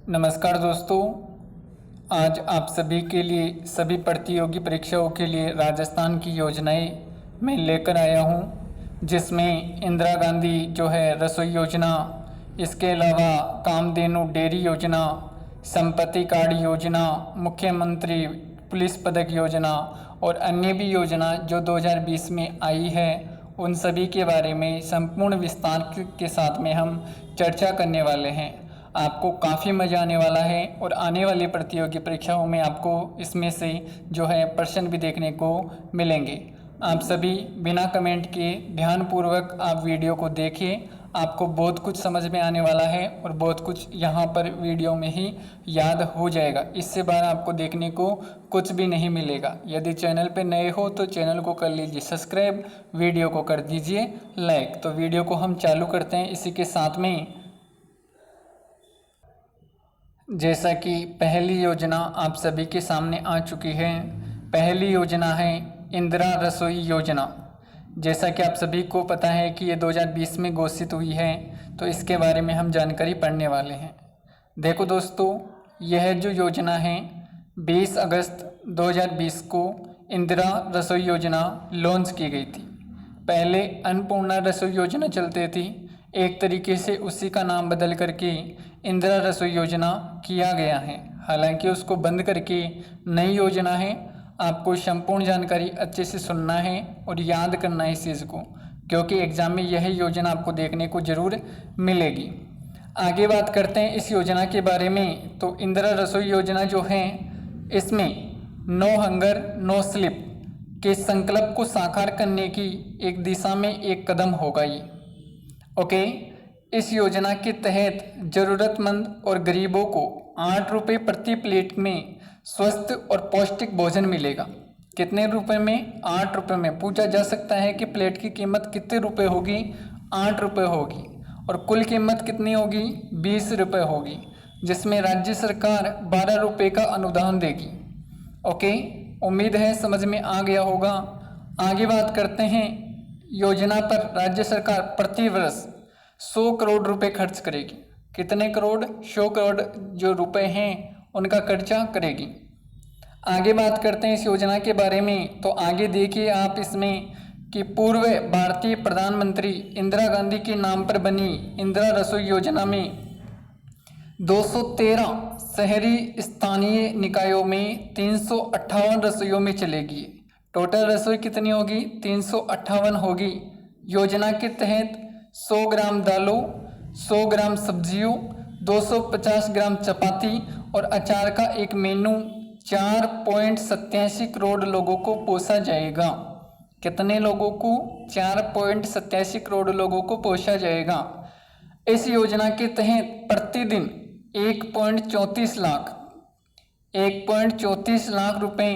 नमस्कार दोस्तों, आज आप सभी के लिए सभी प्रतियोगी परीक्षाओं के लिए राजस्थान की योजनाएं मैं लेकर आया हूं, जिसमें इंदिरा गांधी जो है रसोई योजना, इसके अलावा कामधेनु डेयरी योजना, संपत्ति कार्ड योजना, मुख्यमंत्री पुलिस पदक योजना और अन्य भी योजना जो 2020 में आई है, उन सभी के बारे में संपूर्ण विस्तार के साथ में हम चर्चा करने वाले हैं। आपको काफ़ी मज़ा आने वाला है और आने वाली प्रतियोगी परीक्षाओं में आपको इसमें से जो है प्रश्न भी देखने को मिलेंगे। आप सभी बिना कमेंट के ध्यानपूर्वक आप वीडियो को देखिए, आपको बहुत कुछ समझ में आने वाला है और बहुत कुछ यहाँ पर वीडियो में ही याद हो जाएगा। इससे बाहर आपको देखने को कुछ भी नहीं मिलेगा। यदि चैनल पे नए हो तो चैनल को कर लीजिए सब्सक्राइब, वीडियो को कर दीजिए लाइक। तो वीडियो को हम चालू करते हैं। इसी के साथ में जैसा कि पहली योजना आप सभी के सामने आ चुकी है। पहली योजना है इंदिरा रसोई योजना। जैसा कि आप सभी को पता है कि ये 2020 में घोषित हुई है, तो इसके बारे में हम जानकारी पढ़ने वाले हैं। देखो दोस्तों, यह जो योजना है 20 अगस्त 2020 को इंदिरा रसोई योजना लॉन्च की गई थी। पहले अन्नपूर्णा रसोई योजना चलती थी, एक तरीके से उसी का नाम बदल करके इंदिरा रसोई योजना किया गया है। हालांकि उसको बंद करके नई योजना है। आपको संपूर्ण जानकारी अच्छे से सुनना है और याद करना है इस चीज़ को, क्योंकि एग्ज़ाम में यह योजना आपको देखने को ज़रूर मिलेगी। आगे बात करते हैं इस योजना के बारे में। तो इंदिरा रसोई योजना जो है, इसमें नो हंगर नो स्लिप के संकल्प को साकार करने की एक दिशा में एक कदम होगा ये। ओके, इस योजना के तहत ज़रूरतमंद और गरीबों को 8 रुपये प्रति प्लेट में स्वस्थ और पौष्टिक भोजन मिलेगा। कितने रुपए में? 8 रुपये में। पूछा जा सकता है कि प्लेट की कीमत कितने रुपए होगी? 8 रुपये होगी। और कुल कीमत कितनी होगी? 20 रुपये होगी, जिसमें राज्य सरकार 12 रुपये का अनुदान देगी। ओके, उम्मीद है समझ में आ गया होगा। आगे बात करते हैं। योजना पर राज्य सरकार प्रति वर्ष 100 करोड़ रुपए खर्च करेगी। कितने करोड़? 100 करोड़ जो रुपए हैं उनका खर्चा करेगी। आगे बात करते हैं इस योजना के बारे में। तो आगे देखिए आप इसमें कि पूर्व भारतीय प्रधानमंत्री इंदिरा गांधी के नाम पर बनी इंदिरा रसोई योजना में 213 शहरी स्थानीय निकायों में 358 रसोइयों में चलेगी। टोटल रसोई कितनी होगी? 358 होगी। योजना के तहत 100 ग्राम दालों, 100 ग्राम सब्जियों, 250 ग्राम चपाती और अचार का एक मेनू 4.87 करोड़ लोगों को पोसा जाएगा। कितने लोगों को? 4.87 करोड़ लोगों को पोसा जाएगा। इस योजना के तहत प्रतिदिन 1.34 लाख रुपए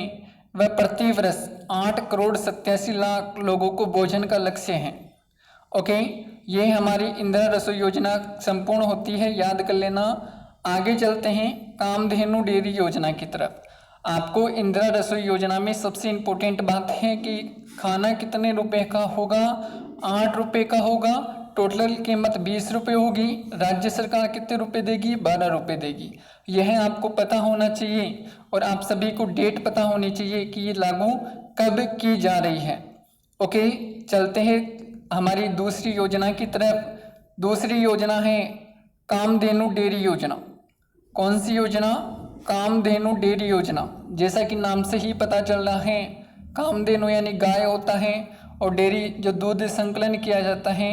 व प्रति वर्ष 8 करोड़ 87 लाख लोगों को भोजन का लक्ष्य है। ओके, ये हमारी इंदिरा रसोई योजना संपूर्ण होती है, याद कर लेना। आगे चलते हैं कामधेनु डेयरी योजना की तरफ। आपको इंदिरा रसोई योजना में सबसे इम्पोर्टेंट बात है कि खाना कितने रुपए का होगा? 8 रुपये का होगा। टोटल कीमत 20 रुपये होगी। राज्य सरकार कितने रुपए देगी? 12 रुपये देगी। यह आपको पता होना चाहिए और आप सभी को डेट पता होनी चाहिए कि ये लागू कब की जा रही है। ओके, चलते हैं हमारी दूसरी योजना की तरफ। दूसरी योजना है कामधेनु डेयरी योजना। कौन सी योजना? कामधेनु डेयरी योजना। जैसा कि नाम से ही पता चल रहा है, कामधेनु यानी गाय होता है और डेयरी जो दूध संकलन किया जाता है,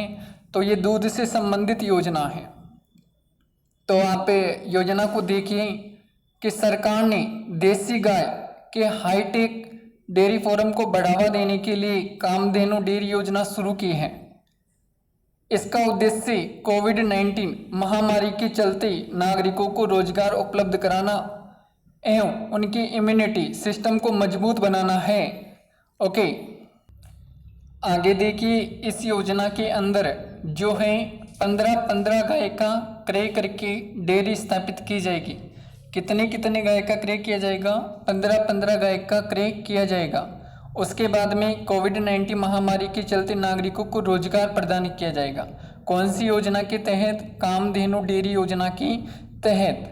तो ये दूध से संबंधित योजना है। तो आप योजना को देखिए कि सरकार ने देसी गाय के हाईटेक डेयरी फार्म को बढ़ावा देने के लिए कामधेनु डेयरी योजना शुरू की है। इसका उद्देश्य कोविड-19 महामारी के चलते नागरिकों को रोजगार उपलब्ध कराना एवं उनकी इम्यूनिटी सिस्टम को मजबूत बनाना है। ओके, आगे देखिए इस योजना के अंदर जो है 15 गाय का क्रय करके डेयरी स्थापित की जाएगी। कितने गाय का क्रय किया जाएगा? 15 गाय का क्रय किया जाएगा। उसके बाद में कोविड-19 महामारी के चलते नागरिकों को रोजगार प्रदान किया जाएगा। कौन सी योजना के तहत? कामधेनु डेयरी योजना के तहत।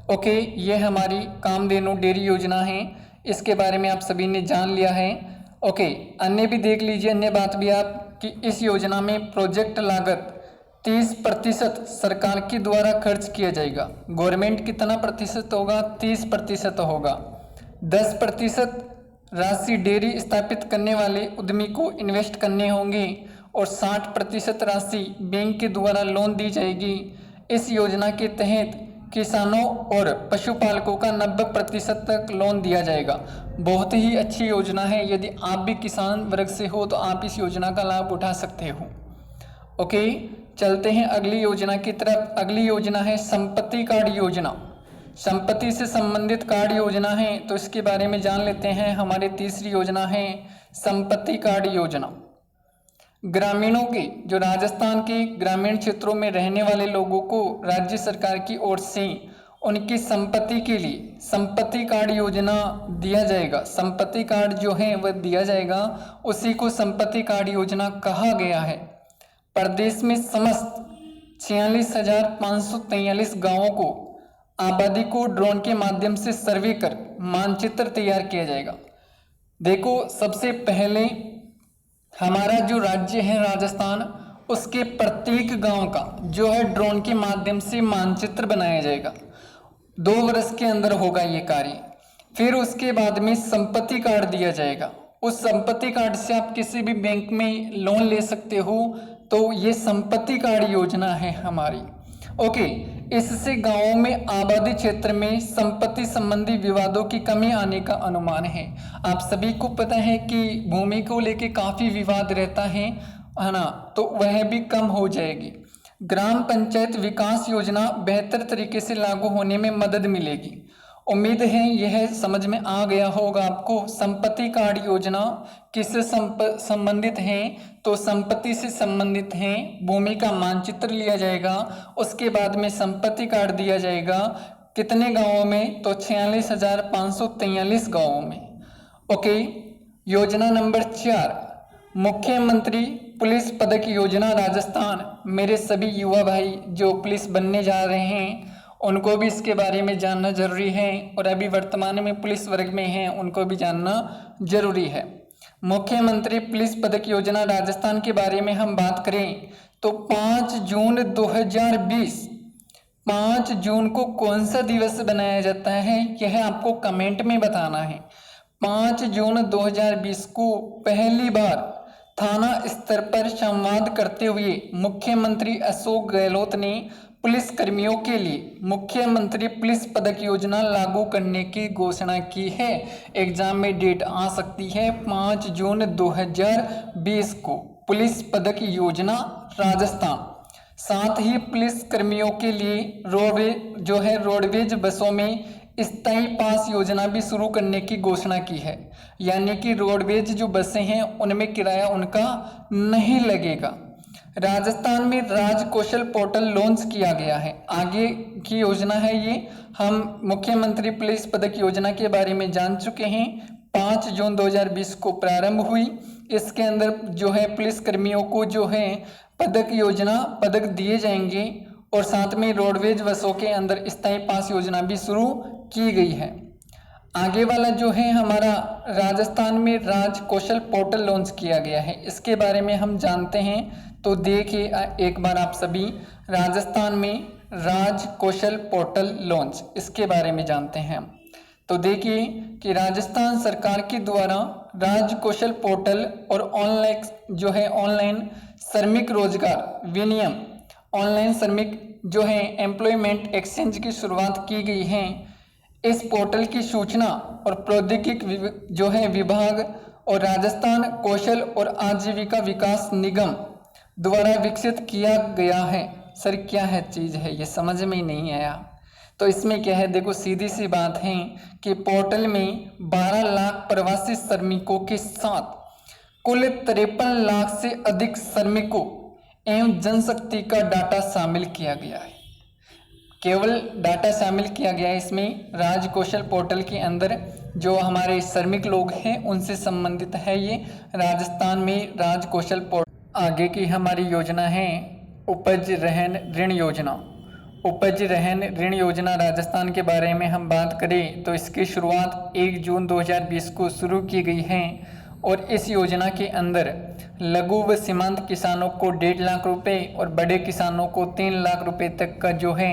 ओके, ये हमारी कामधेनु डेयरी योजना है, इसके बारे में आप सभी ने जान लिया है। ओके, अन्य भी देख लीजिए, अन्य बात भी आप कि इस योजना में प्रोजेक्ट लागत 30% सरकार के द्वारा खर्च किया जाएगा। गवर्नमेंट कितना प्रतिशत होगा? 30% होगा। 10% राशि डेयरी स्थापित करने वाले उद्यमी को इन्वेस्ट करने होंगे और 60% राशि बैंक के द्वारा लोन दी जाएगी। इस योजना के तहत किसानों और पशुपालकों का 90% तक लोन दिया जाएगा। बहुत ही अच्छी योजना है, यदि आप भी किसान वर्ग से हो तो आप इस योजना का लाभ उठा सकते हो। ओके, चलते हैं अगली योजना की तरफ। अगली योजना है संपत्ति कार्ड योजना। संपत्ति से संबंधित कार्ड योजना है, तो इसके बारे में जान लेते हैं। हमारी तीसरी योजना है संपत्ति कार्ड योजना। ग्रामीणों के, जो राजस्थान के ग्रामीण क्षेत्रों में रहने वाले लोगों को राज्य सरकार की ओर से उनकी संपत्ति के लिए संपत्ति कार्ड योजना दिया जाएगा। संपत्ति कार्ड जो है वह दिया जाएगा, उसी को संपत्ति कार्ड योजना कहा गया है। प्रदेश में समस्त 46,543 गाँवों को आबादी को ड्रोन के माध्यम से सर्वे कर मानचित्र तैयार किया जाएगा। देखो, सबसे पहले हमारा जो राज्य है राजस्थान, उसके प्रत्येक गांव का जो है ड्रोन के माध्यम से मानचित्र बनाया जाएगा। 2 वर्ष के अंदर होगा ये कार्य। फिर उसके बाद में संपत्ति कार्ड दिया जाएगा। उस संपत्ति कार्ड से आप किसी भी बैंक में लोन ले सकते हो। तो ये संपत्ति कार्ड योजना है हमारी। ओके, इससे गांवों में आबादी क्षेत्र में संपत्ति संबंधी विवादों की कमी आने का अनुमान है। आप सभी को पता है कि भूमि को लेके काफ़ी विवाद रहता है ना, तो वह भी कम हो जाएगी। ग्राम पंचायत विकास योजना बेहतर तरीके से लागू होने में मदद मिलेगी। उम्मीद है यह समझ में आ गया होगा आपको। संपत्ति कार्ड योजना किससे संबंधित है? तो संपत्ति से संबंधित है। भूमि का मानचित्र लिया जाएगा, उसके बाद में संपत्ति कार्ड दिया जाएगा। कितने गांवों में? तो 46,543 गांवों में। ओके, योजना नंबर 4 मुख्यमंत्री पुलिस पदक योजना राजस्थान। मेरे सभी युवा भाई जो पुलिस बनने जा रहे हैं उनको भी इसके बारे में जानना जरूरी है, और अभी वर्तमान में पुलिस वर्ग में हैं उनको भी जानना जरूरी है। मुख्यमंत्री पुलिस पदक योजना राजस्थान के बारे में हम बात करें तो 5 जून 2020, 5 जून को कौन सा दिवस बनाया जाता है यह आपको कमेंट में बताना है। 5 जून 2020 को पहली बार थाना स्तर पर संवाद करते हुए मुख्यमंत्री अशोक गहलोत ने पुलिस कर्मियों के लिए मुख्यमंत्री पुलिस पदक योजना लागू करने की घोषणा की है। एग्जाम में डेट आ सकती है 5 जून 2020 को पुलिस पदक योजना राजस्थान। साथ ही पुलिस कर्मियों के लिए रोडवेज बसों में स्थायी पास योजना भी शुरू करने की घोषणा की है। यानी कि रोडवेज जो बसें हैं उनमें किराया उनका नहीं लगेगा। राजस्थान में राज कौशल पोर्टल लॉन्च किया गया है। आगे की योजना है ये। हम मुख्यमंत्री पुलिस पदक योजना के बारे में जान चुके हैं। 5 जून 2020 को प्रारंभ हुई। इसके अंदर जो है पुलिस कर्मियों को जो है पदक दिए जाएंगे, और साथ में रोडवेज बसों के अंदर स्थायी पास योजना भी शुरू की गई है। आगे वाला जो है हमारा राजस्थान में राज कौशल पोर्टल लॉन्च किया गया है, इसके बारे में हम जानते हैं। तो देखिए एक बार आप सभी, राजस्थान में राज कौशल पोर्टल लॉन्च, इसके बारे में जानते हैं। तो देखिए कि राजस्थान सरकार के द्वारा राज कौशल पोर्टल और ऑनलाइन श्रमिक रोजगार विनियम, ऑनलाइन श्रमिक जो है एम्प्लॉयमेंट एक्सचेंज की शुरुआत की गई है। इस पोर्टल की सूचना और प्रौद्योगिकी जो है विभाग और राजस्थान कौशल और आजीविका विकास निगम द्वारा विकसित किया गया है। सर क्या है चीज़ है, ये समझ में ही नहीं आया। तो इसमें क्या है, देखो सीधी सी बात है कि पोर्टल में 12 लाख प्रवासी श्रमिकों के साथ कुल 53 लाख से अधिक श्रमिकों एवं जनशक्ति का डाटा शामिल किया गया है। केवल डाटा शामिल किया गया है इसमें। राज कौशल पोर्टल के अंदर जो हमारे श्रमिक लोग हैं उनसे संबंधित है ये राजस्थान में राज कौशल पोर्टल। आगे की हमारी योजना है उपज रहन ऋण योजना। उपज रहन ऋण योजना राजस्थान के बारे में हम बात करें तो इसकी शुरुआत 1 जून 2020 को शुरू की गई है और इस योजना के अंदर लघु व सीमांत किसानों को 1.5 लाख रुपए और बड़े किसानों को 3 लाख रुपए तक का जो है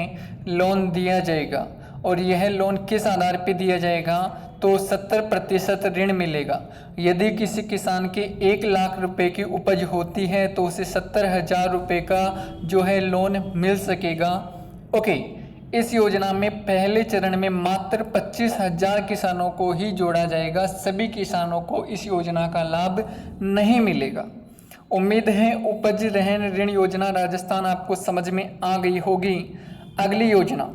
लोन दिया जाएगा। और यह लोन किस आधार पर दिया जाएगा तो 70% ऋण मिलेगा। यदि किसी किसान के 1 लाख रुपए की उपज होती है तो उसे 70,000 रुपये का जो है लोन मिल सकेगा। ओके, इस योजना में पहले चरण में मात्र 25,000 किसानों को ही जोड़ा जाएगा। सभी किसानों को इस योजना का लाभ नहीं मिलेगा। उम्मीद है उपज रहन ऋण योजना राजस्थान आपको समझ में आ गई होगी। अगली योजना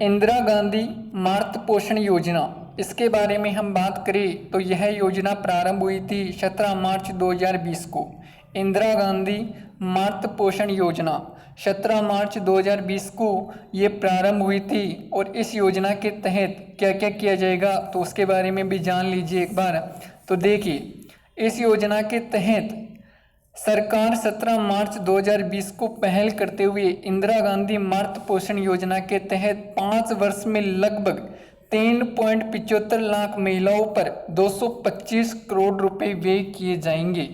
इंदिरा गांधी मातृ पोषण योजना, इसके बारे में हम बात करें तो यह योजना प्रारंभ हुई थी 17 मार्च 2020 को। इंदिरा गांधी मातृ पोषण योजना 17 मार्च 2020 को ये प्रारंभ हुई थी और इस योजना के तहत क्या क्या किया जाएगा तो उसके बारे में भी जान लीजिए एक बार। तो देखिए, इस योजना के तहत सरकार 17 मार्च 2020 को पहल करते हुए इंदिरा गांधी मातृ पोषण योजना के तहत 5 वर्ष में लगभग 3.75 लाख महिलाओं पर 225 करोड़ रुपए व्यय किए जाएंगे।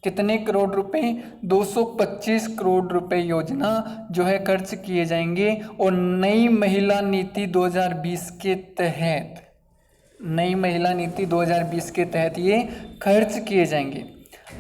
कितने करोड़ रुपए? 225 करोड़ रुपए योजना जो है खर्च किए जाएंगे। और नई महिला नीति 2020 के तहत, नई महिला नीति 2020 के तहत ये खर्च किए जाएंगे।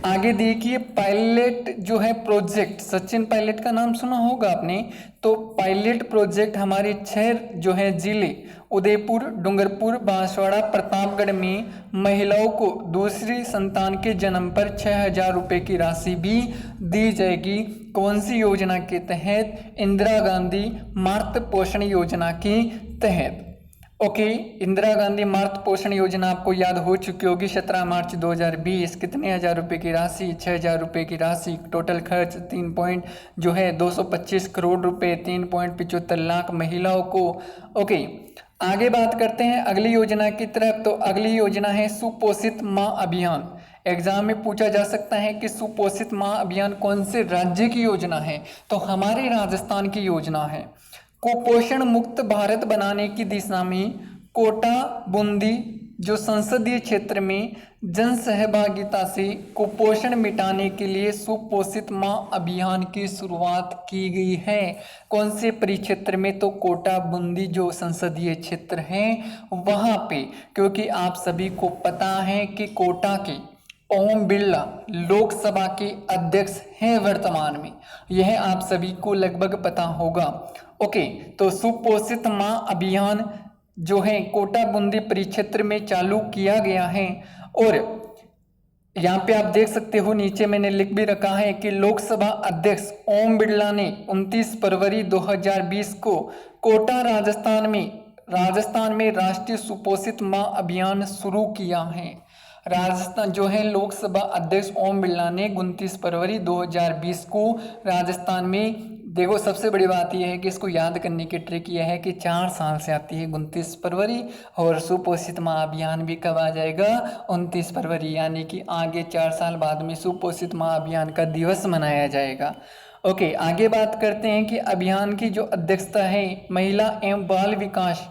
आगे देखिए, पायलट जो है प्रोजेक्ट, सचिन पायलट का नाम सुना होगा आपने। तो पायलट प्रोजेक्ट हमारे 6 जो है जिले उदयपुर, डूंगरपुर, बांसवाड़ा, प्रतापगढ़ में महिलाओं को दूसरी संतान के जन्म पर 6,000 रुपये की राशि भी दी जाएगी। कौन सी योजना के तहत? इंदिरा गांधी मातृ पोषण योजना के तहत। ओके, इंदिरा गांधी मातृ पोषण योजना आपको याद हो चुकी होगी। 17 मार्च 2020 कितने हज़ार रुपये की राशि? 6,000 रुपये की राशि। टोटल खर्च 225 करोड़ रुपए, 3.75 लाख महिलाओं को। ओके, आगे बात करते हैं अगली योजना की तरफ। तो अगली योजना है सुपोषित माँ अभियान। एग्जाम में पूछा जा सकता है कि सुपोषित माँ अभियान कौन से राज्य की योजना है? तो हमारे राजस्थान की योजना है। कुपोषण मुक्त भारत बनाने की दिशा में कोटा बूंदी जो संसदीय क्षेत्र में जन सहभागिता से कुपोषण मिटाने के लिए सुपोषित माँ अभियान की शुरुआत की गई है। कौन से परिक्षेत्र में? तो कोटा बूंदी जो संसदीय क्षेत्र है वहाँ पे। क्योंकि आप सभी को पता है कि कोटा के ओम बिरला लोकसभा के अध्यक्ष हैं वर्तमान में, यह आप सभी को लगभग पता होगा। ओके, तो सुपोषित माँ अभियान जो है कोटा बूंदी परिक्षेत्र में चालू किया गया है। और यहाँ पे आप देख सकते हो, नीचे मैंने लिख भी रखा है कि लोकसभा अध्यक्ष ओम बिरला ने 29 फरवरी 2020 को कोटा राजस्थान में राष्ट्रीय सुपोषित माँ अभियान शुरू किया है। राजस्थान जो है लोकसभा अध्यक्ष ओम बिरला ने 29 फरवरी 2020 को राजस्थान में, देखो सबसे बड़ी बात यह है कि इसको याद करने की ट्रिक यह है कि 4 साल से आती है 29 फरवरी, और सुपोषित माँ अभियान भी कब आ जाएगा? 29 फरवरी, यानी कि आगे 4 साल बाद में सुपोषित माँ अभियान का दिवस मनाया जाएगा। ओके, आगे बात करते हैं कि अभियान की जो अध्यक्षता है महिला एवं बाल विकास।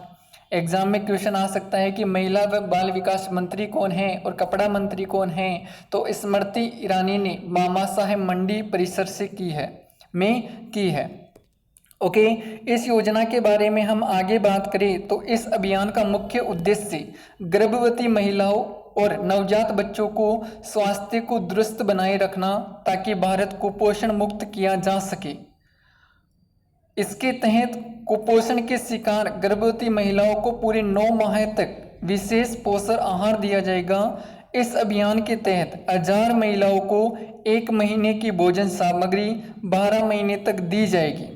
एग्जाम में क्वेश्चन आ सकता है कि महिला व बाल विकास मंत्री कौन है और कपड़ा मंत्री कौन है? तो स्मृति ईरानी ने मामा साहेब मंडी परिसर से की है। ओके, इस योजना के बारे में हम आगे बात करें तो इस अभियान का मुख्य उद्देश्य गर्भवती महिलाओं और नवजात बच्चों को स्वास्थ्य को दुरुस्त बनाए रखना ताकि भारत कुपोषण मुक्त किया जा सके। इसके तहत कुपोषण के शिकार गर्भवती महिलाओं को पूरे 9 माह तक विशेष पोषण आहार दिया जाएगा। इस अभियान के तहत 1000 महिलाओं को 1 महीने की भोजन सामग्री 12 महीने तक दी जाएगी।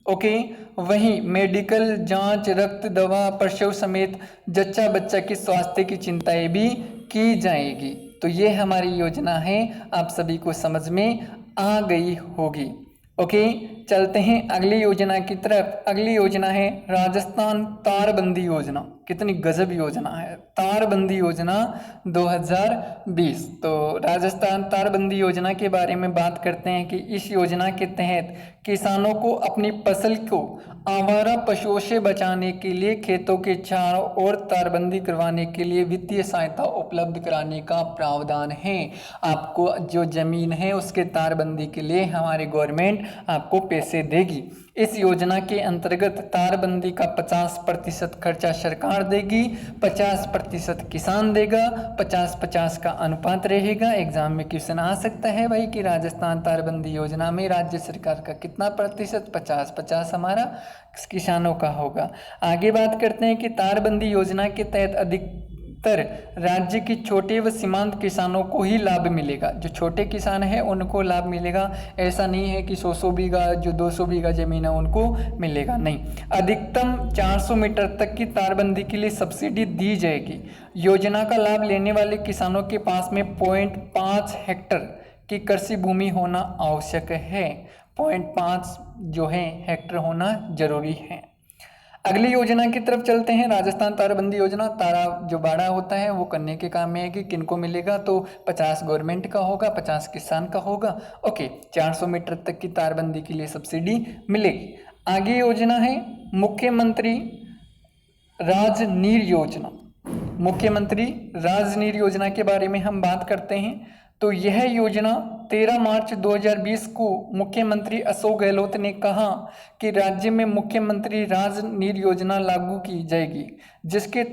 ओके, वहीं मेडिकल जांच, रक्त, दवा, प्रसव समेत जच्चा बच्चा की स्वास्थ्य की चिंताएं भी की जाएगी। तो ये हमारी योजना है, आप सभी को समझ में आ गई होगी। ओके, चलते हैं अगली योजना की तरफ। अगली योजना है राजस्थान तारबंदी योजना। कितनी गजब योजना है, तारबंदी योजना 2020। तो राजस्थान तारबंदी योजना के बारे में बात करते हैं कि इस योजना के तहत किसानों को अपनी फसल को आवारा पशुओं से बचाने के लिए खेतों के चारों ओर तारबंदी करवाने के लिए वित्तीय सहायता उपलब्ध कराने का प्रावधान है। आपको जो जमीन है उसके तारबंदी के लिए हमारी गवर्नमेंट आपको पैसे देगी। इस योजना के अंतर्गत तारबंदी का 50% खर्चा सरकार देगी, 50% किसान देगा, 50-50 का अनुपात रहेगा। एग्जाम में क्वेश्चन आ सकता है भाई कि राजस्थान तारबंदी योजना में राज्य सरकार का कितना प्रतिशत, 50-50 हमारा किसानों का होगा। आगे बात करते हैं कि तारबंदी योजना के तहत अधिकतर राज्य की छोटे व सीमांत किसानों को ही लाभ मिलेगा। जो छोटे किसान हैं उनको लाभ मिलेगा, ऐसा नहीं है कि 100 बीघा जो 200 बीघा जमीन है उनको मिलेगा, नहीं। अधिकतम 400 मीटर तक की तारबंदी के लिए सब्सिडी दी जाएगी। योजना का लाभ लेने वाले किसानों के पास में 0.5 हेक्टेयर की कृषि भूमि होना आवश्यक है। 0.5 जो है हेक्टेयर होना जरूरी है। अगली योजना की तरफ चलते हैं। राजस्थान तारबंदी योजना, तारा जो बाड़ा होता है वो करने के काम में है कि किनको मिलेगा, तो 50 गवर्नमेंट का होगा, 50 किसान का होगा। ओके, 400 मीटर तक की तारबंदी के लिए सब्सिडी मिलेगी। आगे योजना है मुख्यमंत्री राजनीर योजना। मुख्यमंत्री राजनीर योजना के बारे में हम बात करते हैं तो यह योजना 13 मार्च 2020 को मुख्यमंत्री अशोक गहलोत ने कहा कि राज्य में मुख्यमंत्री राजनीर योजना लागू की जाएगी, जिसके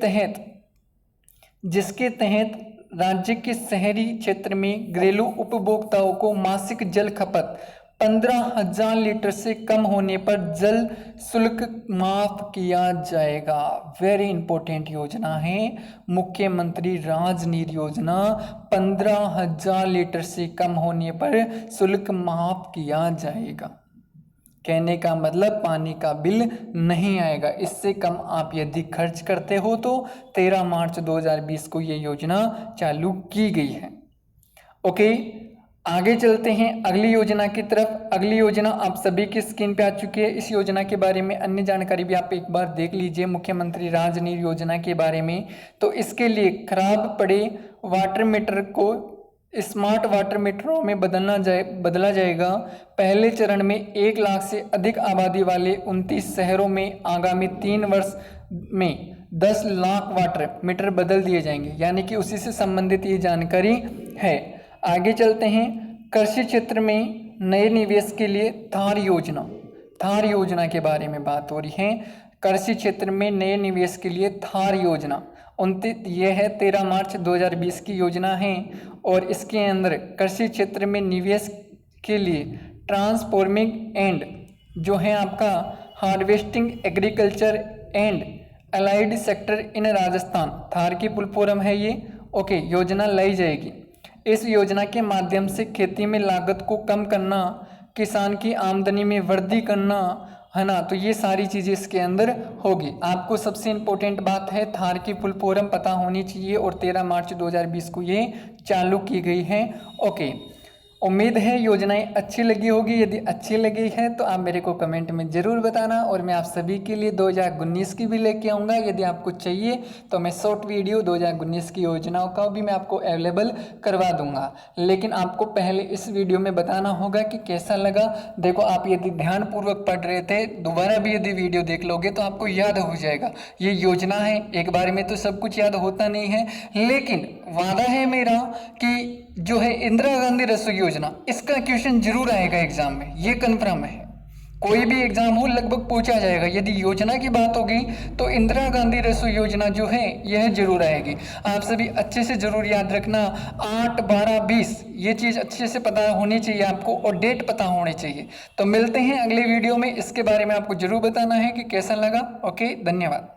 तहत राज्य के शहरी क्षेत्र में घरेलू उपभोक्ताओं को मासिक जल खपत 15,000 लीटर से कम होने पर जल शुल्क माफ किया जाएगा। वेरी इंपॉर्टेंट योजना है मुख्यमंत्री राजनीर योजना। 15,000 लीटर से कम होने पर शुल्क माफ किया जाएगा। कहने का मतलब पानी का बिल नहीं आएगा। इससे कम आप यदि खर्च करते हो तो 13 मार्च 2020 को ये योजना चालू की गई है। ओके, आगे चलते हैं अगली योजना की तरफ। अगली योजना आप सभी की स्क्रीन पे आ चुकी है। इस योजना के बारे में अन्य जानकारी भी आप एक बार देख लीजिए मुख्यमंत्री राजनीर योजना के बारे में। तो इसके लिए खराब पड़े वाटर मीटर को स्मार्ट वाटर मीटरों में बदला जाएगा। पहले चरण में 1 लाख से अधिक आबादी वाले 29 शहरों में आगामी 3 वर्ष में 10 लाख वाटर मीटर बदल दिए जाएंगे, यानी कि उसी से संबंधित ये जानकारी है। आगे चलते हैं, कृषि क्षेत्र में नए निवेश के लिए थार योजना के बारे में बात हो रही है। कृषि क्षेत्र में नए निवेश के लिए थार योजना 29 ये है 13 मार्च 2020 की योजना है और इसके अंदर कृषि क्षेत्र में निवेश के लिए ट्रांसफॉर्मिंग एंड जो है आपका harvesting agriculture and allied sector in Rajasthan, Thar की फुल फॉर्म है ये। ओके, योजना लाई जाएगी। इस योजना के माध्यम से खेती में लागत को कम करना, किसान की आमदनी में वृद्धि करना, है ना, तो ये सारी चीज़ें इसके अंदर होगी। आपको सबसे इम्पोर्टेंट बात है थार की फुल फॉर्म पता होनी चाहिए और 13 मार्च 2020 को ये चालू की गई है। ओके, उम्मीद है योजनाएं अच्छी लगी होगी। यदि अच्छी लगी है तो आप मेरे को कमेंट में ज़रूर बताना और मैं आप सभी के लिए 2019 की भी लेके आऊँगा। यदि आपको चाहिए तो मैं शॉर्ट वीडियो 2019 की योजनाओं का भी मैं आपको अवेलेबल करवा दूंगा। लेकिन आपको पहले इस वीडियो में बताना होगा कि कैसा लगा। देखो, आप यदि ध्यानपूर्वक पढ़ रहे थे, दोबारा भी यदि वीडियो देख लोगे तो आपको याद हो जाएगा। ये योजना है, एक बार में तो सब कुछ याद होता नहीं है, लेकिन वादा है मेरा कि जो है इंदिरा गांधी रसोई योजना, इसका क्वेश्चन जरूर आएगा एग्जाम में, ये कन्फर्म है। कोई भी एग्जाम हो लगभग पूछा जाएगा। यदि योजना की बात होगी तो इंदिरा गांधी रसोई योजना जो है यह जरूर आएगी। आप सभी अच्छे से जरूर याद रखना। 8, 12, 20 ये चीज़ अच्छे से पता होनी चाहिए आपको और डेट पता होनी चाहिए। तो मिलते हैं अगले वीडियो में, इसके बारे में आपको जरूर बताना है कि कैसा लगा। ओके, धन्यवाद।